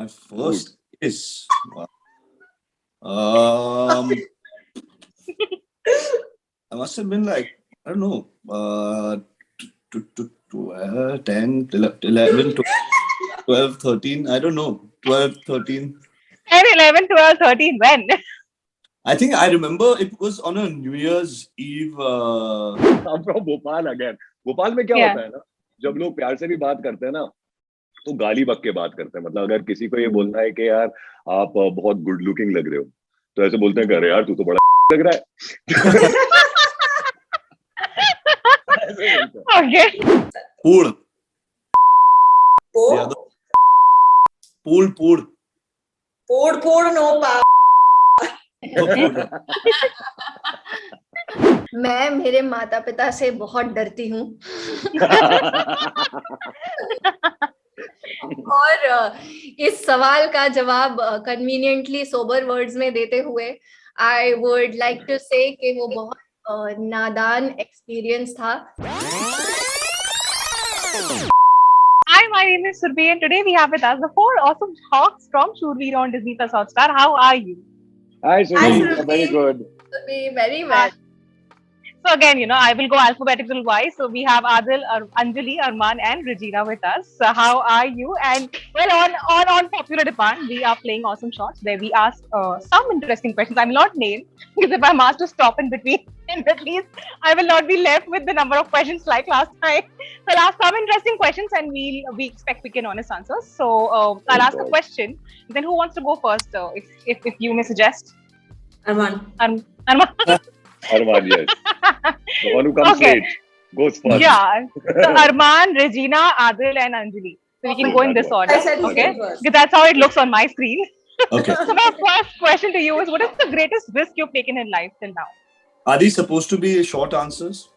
My first kiss. Wow. I must have been like, I don't know, 10, 11, 12, 13. I don't know, 12, 13. 10, 11, 12, 13. When? I think I remember it was on a New Year's Eve. I'm from Bhopal again. Bhopal में क्या Yeah. होता है ना, जब लोग प्यार से भी बात करते हैं ना, तो गाली बक के बात करते हैं. मतलब अगर किसी को ये बोलना है कि यार आप बहुत गुड लुकिंग लग रहे हो, तो ऐसे बोलते हैं कि अरे यार तू तो बड़ा लग रहा है. ऐसे बोलते हैं. Okay. Pool. Poor? The other. Pool. Poor, no pa. मैं मेरे माता पिता से बहुत डरती हूँ और इस सवाल का जवाब कन्वीनियंटली सोबर वर्ड्स में देते हुए आई वुड लाइक टू से कि वो बहुत नादान एक्सपीरियंस था. Hi, my name is Surabhi, and today we have with us the 4 awesome talks from Shoorveer on Disney Plus Hotstar. How are you? Hi, Surabhi. Surabhi. Very good. Very well. So again, I will go alphabetical wise. So we have Aadil, Anjali, Armaan, and Regina with us. So how are you? And well, on popular demand, we are playing Awesome Shots where we ask some interesting questions. I will not name because if I'm asked to stop in between, at least I will not be left with the number of questions like last time. So I'll ask some interesting questions and we expect quick and honest answers. So I'll ask a question. Then who wants to go first? If you may suggest. Armaan. Armaan. Armaan, yes. The one who comes late goes first. Yeah. So Armaan, Regina, Aadil, and Anjali. So we can go in this order. I said you Okay. said first. Because that's how it looks on my screen. Okay. So my first question to you is: what is the greatest risk you've taken in life till now? Are these supposed to be short answers?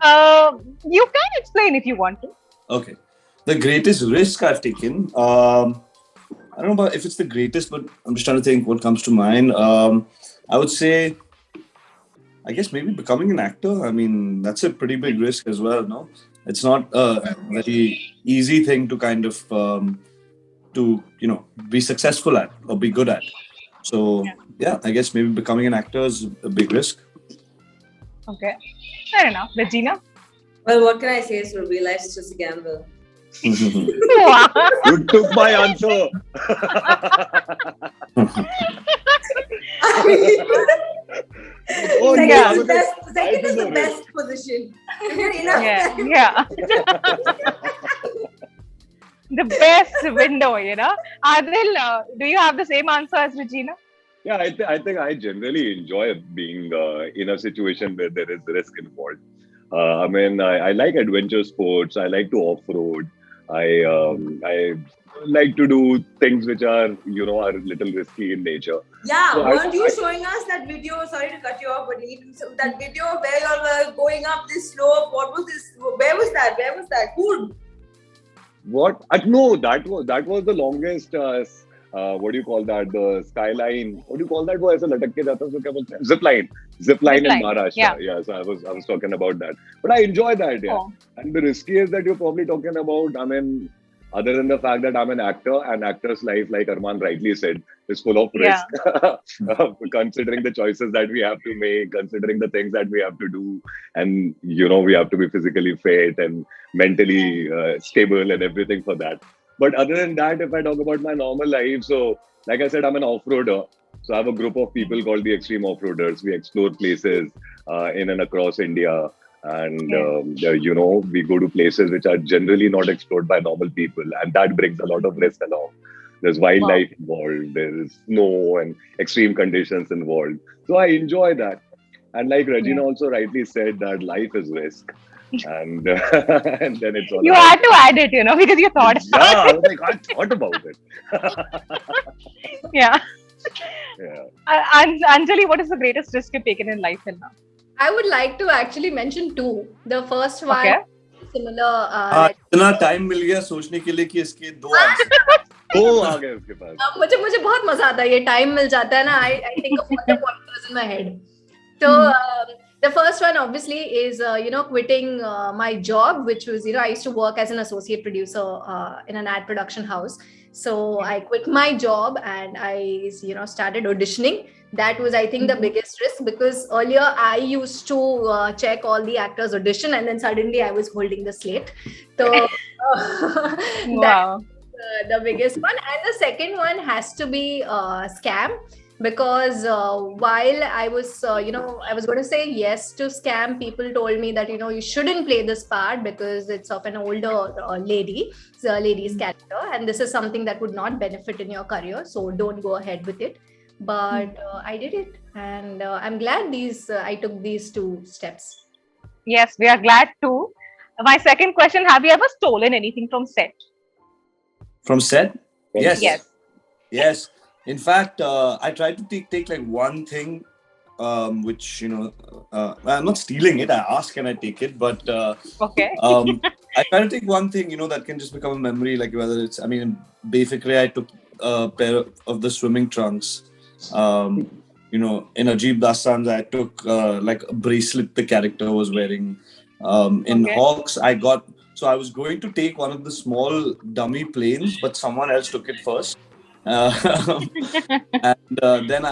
You can explain if you want to. Okay. The greatest risk I've taken. I don't know if it's the greatest, but I'm just trying to think what comes to mind. I would say, I guess maybe becoming an actor. I mean, that's a pretty big risk as well, no? It's not a very easy thing to kind of, be successful at or be good at. So, yeah, I guess maybe becoming an actor is a big risk. Okay. Fair enough. Regina? Well, what can I say, Surabhi? Life's just a gamble. You took my answer. Oh, yeah. Second is the best position. Yeah. The best window, Aadil, do you have the same answer as Regina? Yeah, I think I generally enjoy being in a situation where there is risk involved. I mean, I like adventure sports. I like to off-road. I like to do things which are, are a little risky in nature. Yeah, So weren't you showing us that video? Sorry to cut you off, but that video where you all were going up this slope. What was this? Where was that? Cool. What? No, that was the longest. What do you call that? The skyline. What do you call that? वो ऐसे लटक के जाता है, उसको क्या बोलते हैं? Zip line in Maharashtra. Yeah. So I was talking about that. But I enjoy that. Yeah. Oh. And the riskiest that you're probably talking about, I mean, other than the fact that I'm an actor, and actor's life, like Armaan rightly said, is full of risk. Considering the choices that we have to make, considering the things that we have to do, and we have to be physically fit and mentally stable and everything for that. But other than that, if I talk about my normal life, so like I said, I'm an off-roader. So I have a group of people called the Extreme Off-Roaders. We explore places in and across India. And, we go to places which are generally not explored by normal people. And that brings a lot of risk along. There's wildlife involved. There is snow and extreme conditions involved. So I enjoy that. And like Regina also rightly said, that life is risk. And then it's all You had to add it, because you thought about I it. was like, I thought about it. Yeah. Yeah. Anjali, what is the greatest risk you've taken in life till now? I would like to actually mention 2. The first one, Okay. similar. इतना time मिल गया सोचने के लिए कि इसके 2 answer. Oh, आ गए उसके पास. मुझे बहुत मजा आता है, ये टाइम मिल जाता है ना. I think of all the pointers in my head. So The first one obviously is, quitting my job, which was, I used to work as an associate producer in an ad production house. So I quit my job and I, started auditioning. That was, I think, the biggest risk, because earlier I used to check all the actors' audition, and then suddenly I was holding the slate. So Wow. the biggest one. And the second one has to be Scam, because while I was, I was going to say yes to Scam, people told me that, you shouldn't play this part because it's of an older lady, it's a lady's character, and this is something that would not benefit in your career. So don't go ahead with it. But I did it, and I'm glad I took these 2 steps. Yes, we are glad too. My second question: have you ever stolen anything from set? From set? Yes. Yes. Yes. In fact, I tried to take like one thing, which, I'm not stealing it. I ask, can I take it? But Okay. I try to take one thing, that can just become a memory. Like whether it's, basically I took a pair of the swimming trunks. In Ajib Dastan's, I took like a bracelet the character was wearing. In Hawks, I was going to take one of the small dummy planes, but someone else took it first. And then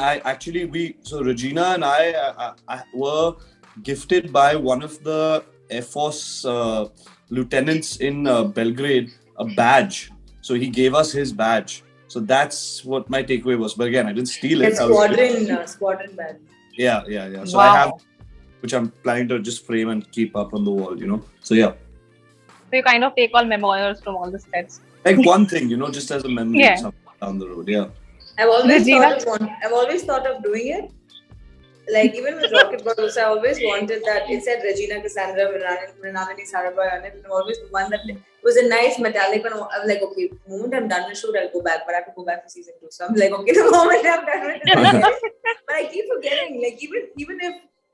Regina and I were gifted by one of the Air Force lieutenants in Belgrade a badge. So he gave us his badge. So that's what my takeaway was. But again, I didn't steal it. Squadron badge. Yeah. So Wow. I have, which I'm planning to just frame and keep up on the wall, So yeah. So you kind of take all memoirs from all the sets. Like one thing, just as a memory down the road. Yeah. I've always Regina? thought of doing it. Like even with Rocket Bottles, I always wanted that. It said Regina Cassandra, Mrinalini Sarabhai on it, and always one that was a nice metallic one. I was like, okay, the moment I'm done with shoot, I'll go back, but I have to go back for season 2. So I'm like, okay, the moment I'm done with it, but I keep forgetting. Like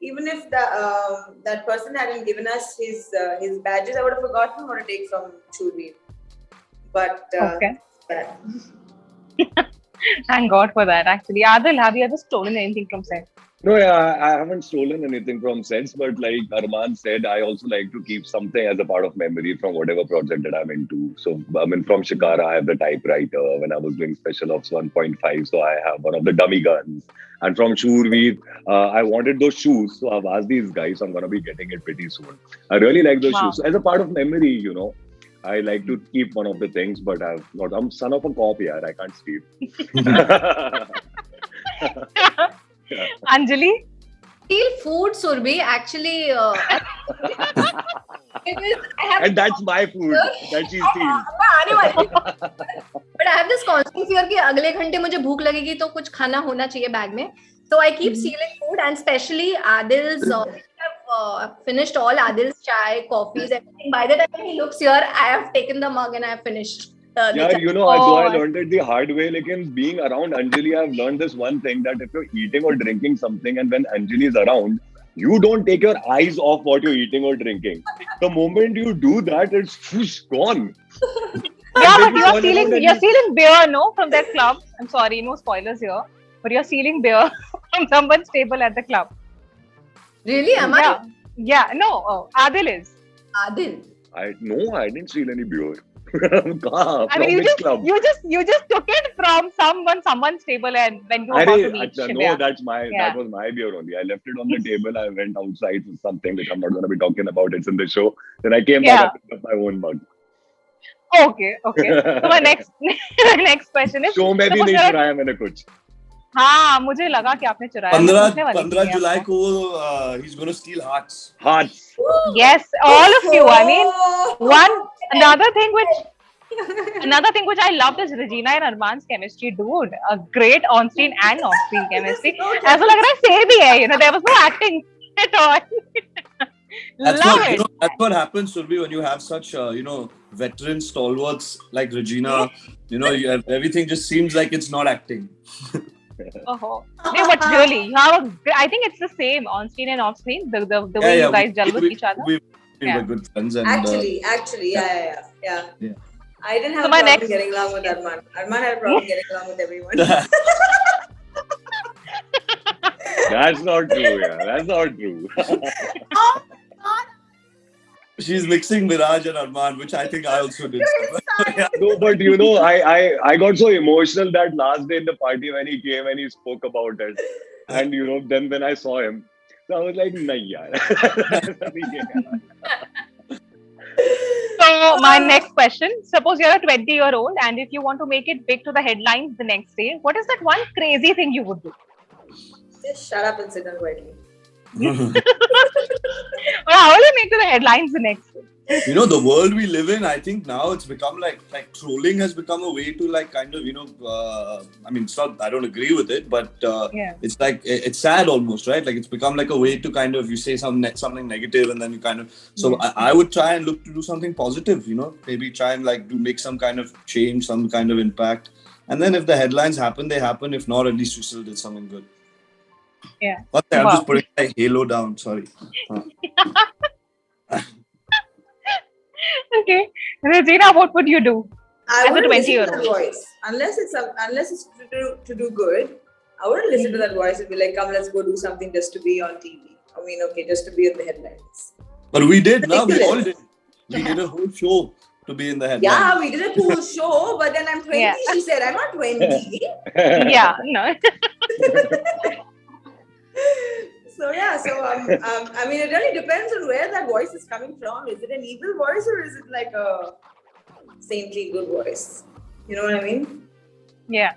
even if that person hadn't given us his badges, I would have forgotten how to take from Shoorveer. But that. Thank God for that. Actually, Aadil, have you ever stolen anything from set? No, yeah, I haven't stolen anything from sets, but like Armaan said, I also like to keep something as a part of memory from whatever project that I'm into. So, from Shikara, I have the typewriter. When I was doing Special Ops 1.5, so I have one of the dummy guns. And from Shoorveer, I wanted those shoes. So I've asked these guys, so I'm going to be getting it pretty soon. I really like those shoes. So as a part of memory, I like to keep one of the things, but I'm son of a cop here. I can't steal. Anjali? Steal food, Surabhi, actually. And that's my food that she steals. But I have this constant fear कि अगले घंटे मुझे भूख लगेगी तो कुछ खाना होना चाहिए बैग में. So I keep stealing food, and especially Aadil's. I've finished all Aadil's chai, coffees, everything. By the time he looks here, I have taken the mug and I have finished. Though I learned it the hard way, like in being around Anjali, I've learned this one thing, that if you're eating or drinking something and when Anjali is around, you don't take your eyes off what you're eating or drinking. The moment you do that, it's gone. Yeah, but you're stealing beer, no, from that club. I'm sorry, no spoilers here. But you're stealing beer from someone's table at the club. Really? Am I? Yeah. No, Aadil is. Adil. I didn't steal any beer. I mean, you just took it from someone's table, and when you were about to meet No, that was my beer only. I left it on the table. I went outside for something which I'm not going to be talking about. It's in the show. Then I came back and picked up my own mug. Okay. So my next question is. Show में भी नहीं चुराया मैंने कुछ. हाँ, मुझे लगा कि आपने चुराया. 15 July को he's going to steal hearts. Yes, all of you. I mean, another thing which I loved is Regina and Armaan's chemistry, dude. A great on-screen and off-screen chemistry. ऐसा लग रहा है same ही है. There was no acting at all. That's what happens, Surabhi, when you have such veteran stalwarts like Regina. Everything just seems like it's not acting. No, but really, I think it's the same on screen and off screen. The way you guys gel with each other. We were good friends. And, Actually, yeah. I didn't have a problem getting along with Armaan. Armaan had a problem getting along with everyone. That's not true, yeah. That's not true. Oh God! She's mixing Miraj and Armaan, which I think I also did. Yeah. No, but you know, I got so emotional that last day in the party when he came and he spoke about it. And you know, then when I saw him, so I was like, nahi yaar. So my next question: suppose you're a 20-year-old, and if you want to make it big to the headlines the next day, what is that one crazy thing you would do? Just shut up and sit down quietly. Or how will you make to the headlines the next day? You know, the world we live in, I think now it's become like trolling has become a way to like kind of, you know, I mean, it's not, I don't agree with it, but it's like, it's sad almost, right? Like it's become like a way to kind of, you say something negative and then you kind of, so I would try and look to do something positive, you know, maybe try and like make some kind of change, some kind of impact. And then if the headlines happen, they happen. If not, at least you still did something good. Yeah. Okay, I'm just putting my halo down, sorry. Okay. Regina, what would you do I as a wouldn't listen to 20-year-old? that voice unless it's to do good. I wouldn't listen to that voice and be like, "Come, let's go do something just to be on TV." I mean, okay, just to be in the headlines. But we did, no? We Ridiculous. all did. We did a whole show to be in the headlines. Yeah, we did a cool show, but then I'm 20. Yeah. She said, "I'm not 20." Yeah, no. So yeah, I mean, it really depends on where that voice is coming from. Is it an evil voice or is it like a saintly good voice? You know what I mean? Yeah.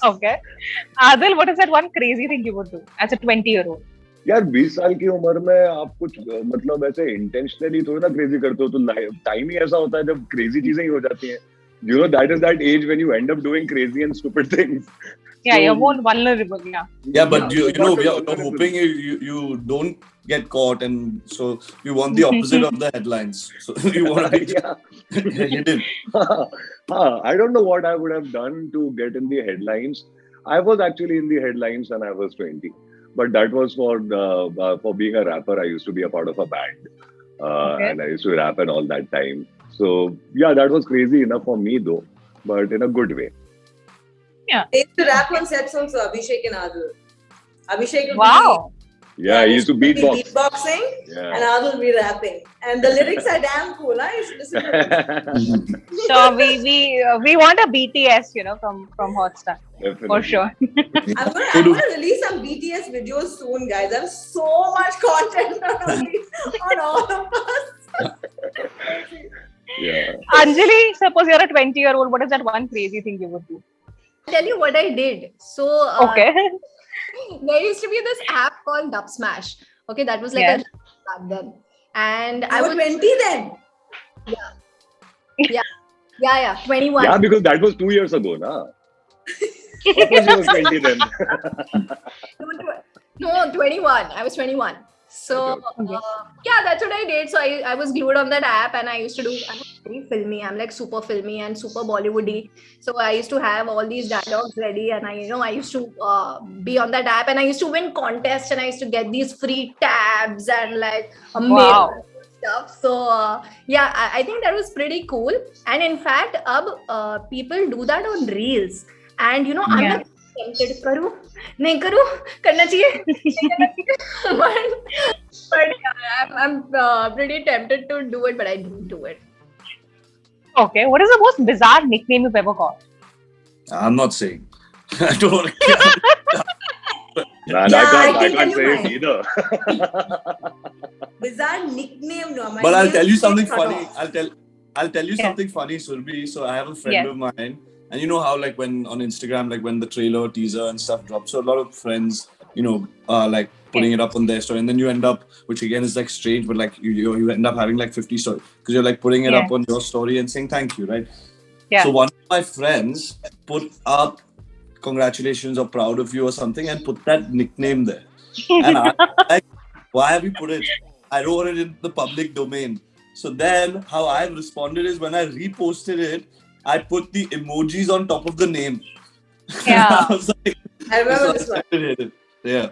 Okay. Adil, what is that one crazy thing you would do as a 20-year-old? यार 20 साल की उम्र में आप कुछ मतलब ऐसे intentionally थोड़ी ना क्रेजी करते हो, तो टाइम ही ऐसा होता है जब क्रेजी चीजें ही हो जाती हैं. You know, that is that age when you end up doing crazy and stupid things. Yeah, So- you're more vulnerable. Yeah. Yeah, but you know, What we are are you hoping you don't get caught, and so you want the opposite of the headlines. So you want to be Yeah. hidden. I don't know what I would have done to get in the headlines. I was actually in the headlines when I was 20, but that was for being a rapper. I used to be a part of a band, and I used to rap and all that time. So yeah, that was crazy enough for me though, but in a good way. They used to rap on sets also, Abhishek and Aadil. Abhishek would Wow. Yeah, I used to be beatbox. beatboxing Yeah. and Aadil would be rapping. And the lyrics are damn cool. I used to listen to them. So we want a BTS, you know, from Hotstar Definitely. for sure. I'm gonna release some BTS videos soon, guys. I have so much content on all of us. Yeah. Anjali, suppose you're a 20-year-old, what is that one crazy thing you would do? I'll tell you what I did. So Okay. there used to be this app called Dub Smash. Okay, that was like Yes. a back then. And I was 20 then. yeah, 21. Yeah, because that was 2 years ago, na. Of course, you was 20 then. No, 21. I was 21. So yeah, that's what I did. So I was glued on that app and I used to do, I'm very filmy. I'm like super filmy and super Bollywoody. So I used to have all these dialogues ready and I used to be on that app and I used to win contests and I used to get these free tabs and like a Wow. mirror stuff. So yeah, I think that was pretty cool. And in fact, people do that on Reels. And I'm Yeah. like tempted, करूँ नहीं करूँ करना चाहिए but yeah, I'm pretty tempted to do it, but I didn't do it. Okay. What is the most bizarre nickname you've ever got? I'm not saying. I don't want to. Man, Yeah, I I can't can say tell it you either. Bizarre nickname, no. My But I'll name tell you is something cut funny. off. I'll tell you Yeah. something funny, Surabhi. So I have a friend Yeah. of mine, and you know how like when on Instagram, like when the trailer, teaser, and stuff drops, so a lot of friends, like putting it up on their story, and then you end up, which again is like strange, but like you end up having like 50 stories because you're like putting it Yeah. up on your story and saying thank you, right? Yeah. So one of my friends put up congratulations or proud of you or something and put that nickname there. And I'm like, why have you put it? I wrote it in the public domain. So then how I responded is when I reposted it, I put the emojis on top of the name. Yeah. I was like, I remember so this one. I hate it. Yeah.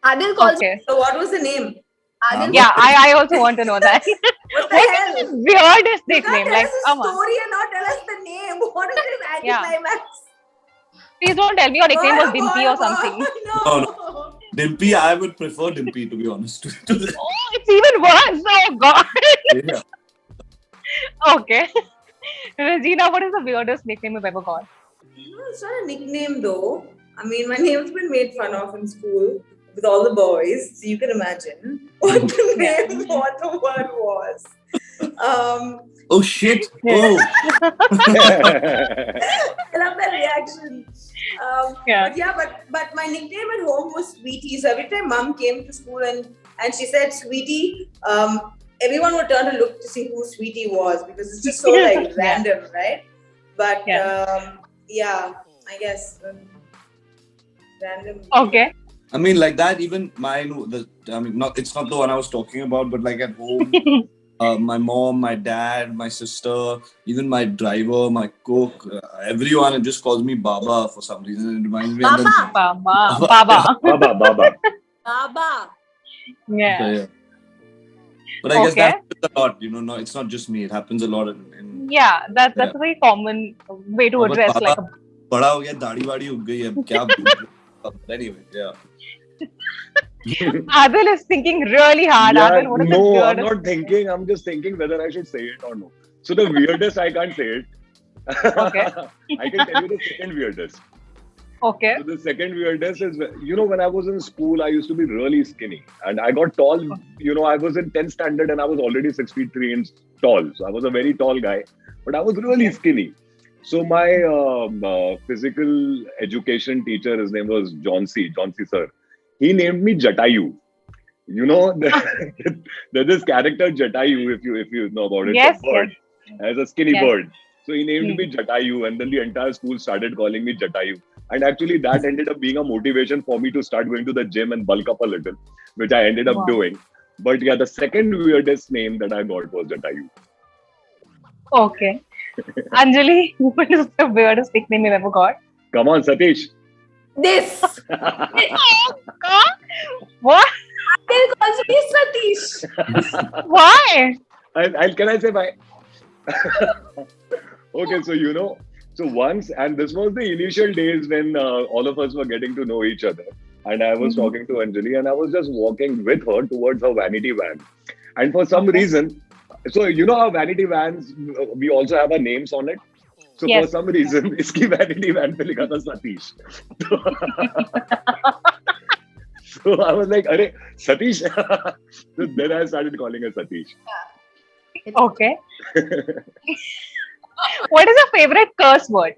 Adil calls Okay. So what was the name? Adil. Yeah, I also want to know that. What the What hell? is this weirdest You can't nickname? tell Like, us a come on. story and not tell us the name. What is this Yeah. anticlimax? Please don't tell me your nickname was Dimpy or something. No. Dimpy, I would prefer Dimpy, to be honest. To this. Oh, it's even worse. Oh God. Yeah. Okay. Regina, what is the weirdest nickname you've ever got? No, it's not a nickname though. I mean, my name's been made fun of in school with all the boys, so you can imagine what the name, what the word was. Oh shit! Yeah. Oh. I love that reaction. But my nickname at home was Sweetie. So every time Mom came to school and she said Sweetie, everyone would turn to look to see who Sweetie was because it's just so like random, right? But I guess random. Okay. I mean, like that. Even mine. It's not the one I was talking about, but like at home. My mom, my dad, my sister, even my driver, my cook, everyone just calls me Baba for some reason. It reminds me Baba. Baba. Yeah. So, yeah. But I guess that happens a lot. No, it's not just me. It happens a lot. Yeah, that's a very common way to address like a... बड़ा हो गया, दाढ़ी वाड़ी उग गई है, क्या? Anyway, yeah. Aadil is thinking really hard. Yeah, Aadil, what is the no, weirdest? I'm not thinking. I'm just thinking whether I should say it or no. So the weirdest, I can't say it. Okay. I can tell you the second weirdest. Okay. So the second weirdest is, when I was in school, I used to be really skinny. And I got tall, I was in 10th standard and I was already 6 feet 3 inches tall. So I was a very tall guy. But I was really skinny. So my physical education teacher, his name was John C. sir. He named me Jatayu. There's this character Jatayu, if you know about it. Yes, a bird. As a skinny bird. So he named me Jatayu, and then the entire school started calling me Jatayu. And actually that ended up being a motivation for me to start going to the gym and bulk up a little, which I ended up doing. But yeah, the second weirdest name that I got was Jatayu. Okay. Anjali, what is the weirdest nickname you've ever got? Come on, Satish. This. Oh God! What? Aadil calls me Satish. Why? Can I say bye? Okay, so so once, and this was the initial days when all of us were getting to know each other. And I was talking to Anjali and I was just walking with her towards her vanity van. And for some reason, so how vanity vans, we also have our names on it. So for some reason, iski vanity van pe likha tha Satish. So I was like, "Arey, Satish." So then I started calling her Satish. Okay. What is your favorite curse word?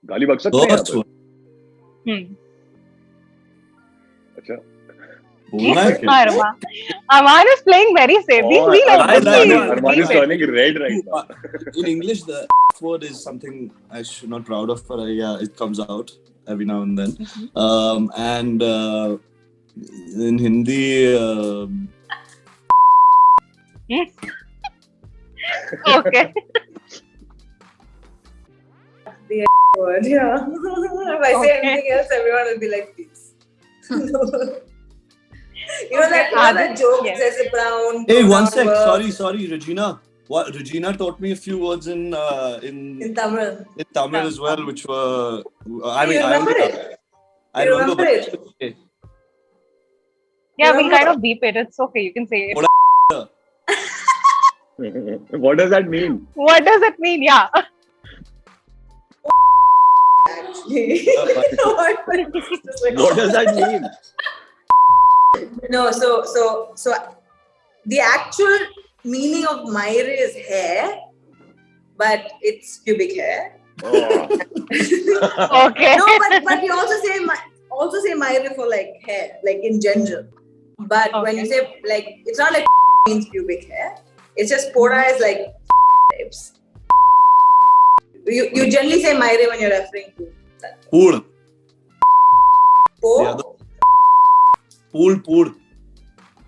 गाली बक सकते हैं यहाँ पर? अच्छा. Armaan is playing very safe. Armaan is turning red right now. In English, the word is something I'm not proud of, but it comes out every now and then. And in Hindi, okay. The word, yeah. If I say anything else, everyone will be like, please. that joke that says a brown. Hey, one sec. Sorry, Regina. What Regina taught me a few words in Tamil. In Tamil as well, which were I remember remember it. Okay. Yeah, we'll kind of beep it. It's okay. You can say it. What does that mean? What does it mean? Yeah. Actually. What does that mean? No, so the actual meaning of Mayre is hair, but it's pubic hair. Oh. Okay. No, but we also say Mayre for like hair, like in general. But when you say like, it's not like means pubic hair. It's just Pora is like types. You generally say Mayre when you're referring to that. Pool. Pool? Pool.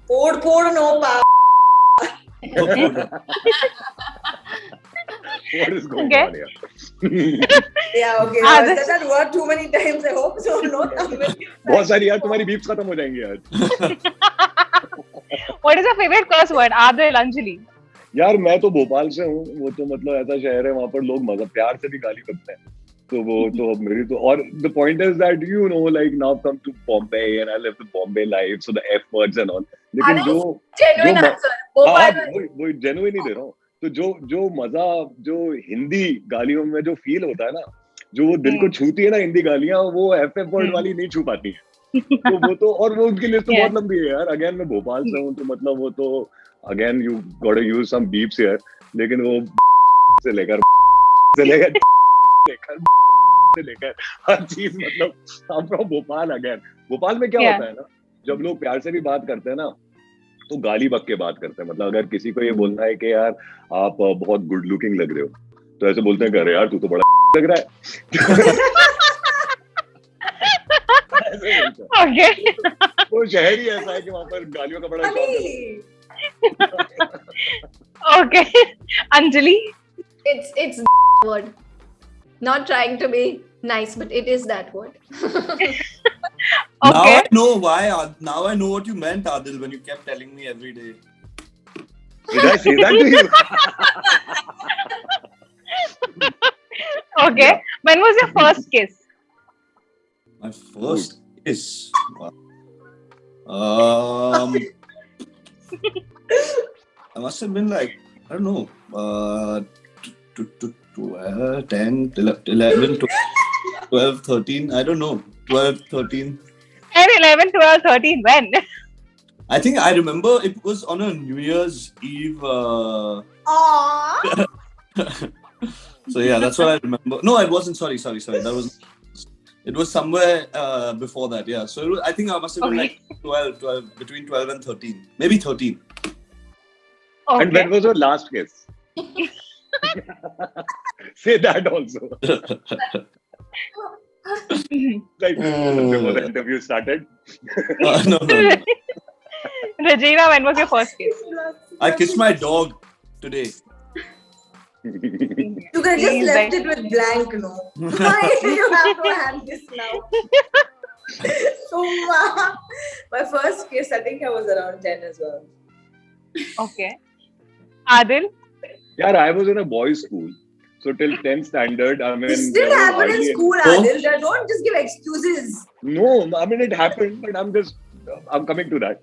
Poor, no pa. What is going on here? Yeah, okay. I said that word too many times. I hope so. No, बहुत सारी यार तुम्हारी beeps खत्म हो जाएंगी आज. What is your favorite curse word? Aadil, Anjali. यार मैं तो भोपाल से हूँ. वो तो मतलब ऐसा शहर है वहाँ पर लोग प्यार से भी गाली करते हैं. तो वो तो अब मेरी तो और the point is that you know like now come to Bombay and I live the Bombay life so the F words and all लेकिन जो genuine answer वो genuine ही दे रहा हूँ तो जो मजा जो हिंदी गालियों में जो फील होता है ना जो वो दिल को छूती है ना हिंदी गालियां वो एफ वर्ड वाली नहीं छू पाती है तो वो तो और वो उनकी लिस्ट तो बहुत लंबी है यार अगेन मैं भोपाल से हूँ तो मतलब वो तो again you got to use some beeps here लेकिन वो से लेकर से लेकर हर चीज मतलब I'm from Bhopal again Bhopal में क्या होता है ना जब लोग प्यार से भी बात करते हैं ना तो गाली बक के बात करते हैं मतलब अगर किसी को ये बोलना है कि यार आप बहुत गुड लुकिंग लग रहे हो तो ऐसे बोलते हैं अरे यार तू तो बड़ा लग रहा है Okay. वो शहर ही ऐसा है कि वहाँ पर गालियों का बड़ा शौक है Okay. Anjali. it's word not trying to be nice but it is that word. Now Okay. I know why. Now I know what you meant, Aadil, when you kept telling me every day. Did I say that to you? Okay. When was your first kiss? My first kiss. Wow. I must have been like, I don't know, 10, 11, 12, 13, I don't know, 12, 13. 10, 11, 12, 13. When? I think I remember it was on a New Year's Eve. Aww. So yeah, that's what I remember. No, it wasn't. Sorry. That was. It was somewhere before that. Yeah. So I think I must have been like 12, between 12 and 13, maybe 13. Okay. And when was your last kiss? Say that also. Like before the interview started. No. Regina, when was your first kiss? I kissed my dog today. You could have just left it with blank, no? Why do you have to have this now? So, my first kiss, I think I was around 10 as well. Okay. Adil? Yeah, I was in a boys' school. So till 10th standard, I mean... This didn't happen in school, Aadil. Don't just give excuses. No, I mean, it happened, but I'm coming to that.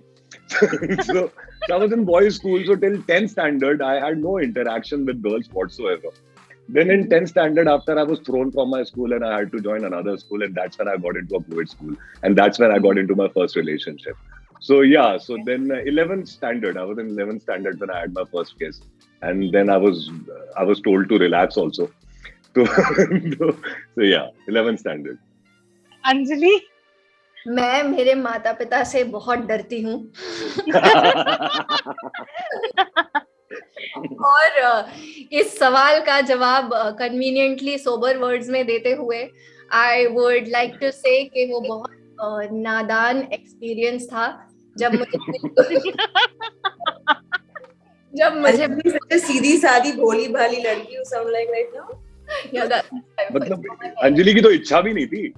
So I was in boys' school, so till 10th standard, I had no interaction with girls whatsoever. Then in 10th standard, after I was thrown from my school and I had to join another school, and that's when I got into a co-ed school. And that's when I got into my first relationship. So yeah, so then 11th standard, I was in 11th standard when I had my first kiss. And then I was told to relax also. So yeah, 11th standard. Anjali? मैं मेरे माता पिता से बहुत डरती हूँ और इस सवाल का जवाब कन्वीनियंटली सोबर वर्ड्स में देते हुए आई वुड लाइक टू से कि वो बहुत नादान एक्सपीरियंस था जब मुझे सीधी सादी भोली भाली लड़की साउंड लाइक राइट नाउ मतलब अंजलि की तो इच्छा भी नहीं थी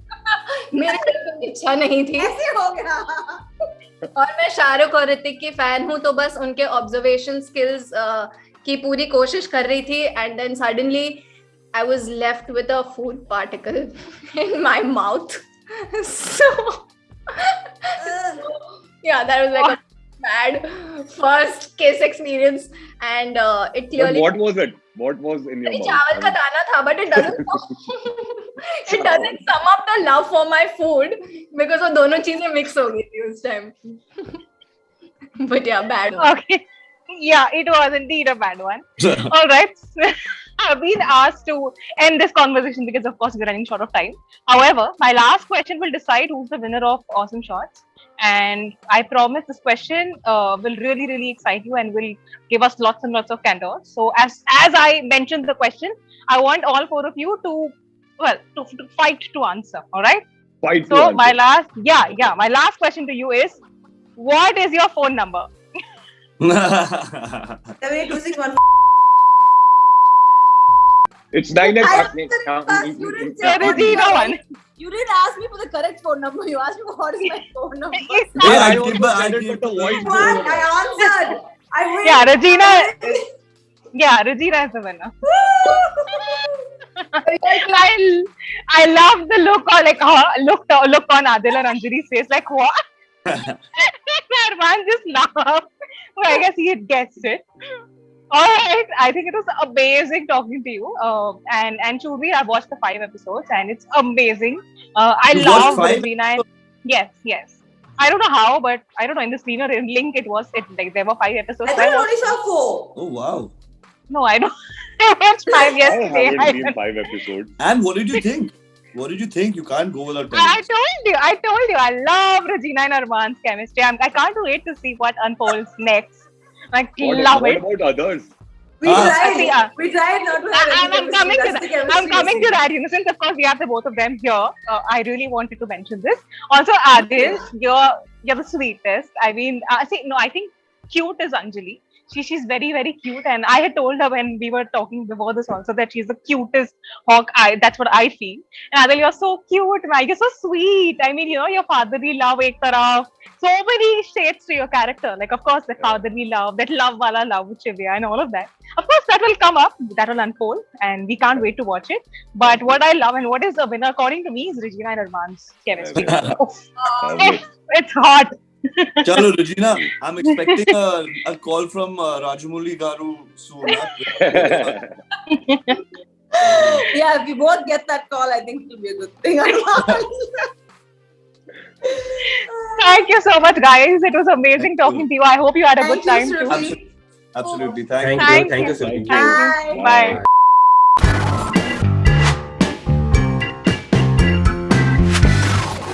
मेरी बिल्कुल इच्छा नहीं थी ऐसे हो गया और मैं शाहरुख और ऋतिक की फैन हूँ तो बस उनके ऑब्जर्वेशन स्किल्स की पूरी कोशिश कर रही थी and then suddenly I was left with a food particle in my mouth so yeah that was like a bad first kiss experience and it clearly what was in your mouth? चावल का दाना था but it doesn't sum up the love for my food because वो दोनों चीजें mix हो गई थी उस time but yeah bad one. Okay. Yeah, it was indeed a bad one. All right. I've been asked to end this conversation because, of course, we're running short of time. However, my last question will decide who's the winner of Awesome Shots. And I promise this question will really, really excite you and will give us lots and lots of candor. So, as I mentioned the question, I want all four of you to fight to answer. All right. Fight. So, my last question to you is, what is your phone number? 7826 It's 9 o'clock. You didn't ask me for the correct phone number. You asked me what is my phone number. I gave the voice. I answered. I win. Yeah, Regina is the winner. I love the look on look on Aadil and Anjali's face. Like what? Armaan just laughed. Well, I guess he had guessed it. All right, I think it was amazing talking to you. And Shoorveer, I watched the 5 episodes, and it's amazing. I You watched love 5 Regina. Yes. I don't know how, but I don't know. In the streamer link, it was like there were 5 episodes. I thought I only saw 4. Oh wow! No, I don't. I watched 5 yesterday. I haven't seen 5 episodes. And what did you think? What did you think? You can't go without telling I us. told you, I love Regina and Armaan's chemistry. I can't wait to see what unfolds next. Like, love What it. about others? We tried. We tried not to have any I'm coming to chemistry. that. That's the I'm coming to chemistry that. Since of course we have the both of them here, I really wanted to mention this. Also, Aadil, you're the sweetest. I mean, I think cute is Anjali. She's very, very cute, and I had told her when we were talking before this also that she's the cutest hawk. That's what I feel. And Aadil, you're so cute, man. You're so sweet. I mean, your fatherly love, ek taraf. So many shades to your character. Like, of course, the fatherly love, that love wala love with Shivya and all of that. Of course, that will come up, that will unfold, and we can't wait to watch it. But what I love and what is the winner, according to me, is Regina and Armaan's chemistry. It's hot. Chalo, Regina, I'm expecting a call from Rajamouli Garu soon. Yeah, if we both get that call, I think it'll be a good thing. Thank you so much, guys. It was amazing talking to you. I hope you had a good time too. Absolutely. Thank Thank you. you. Bye.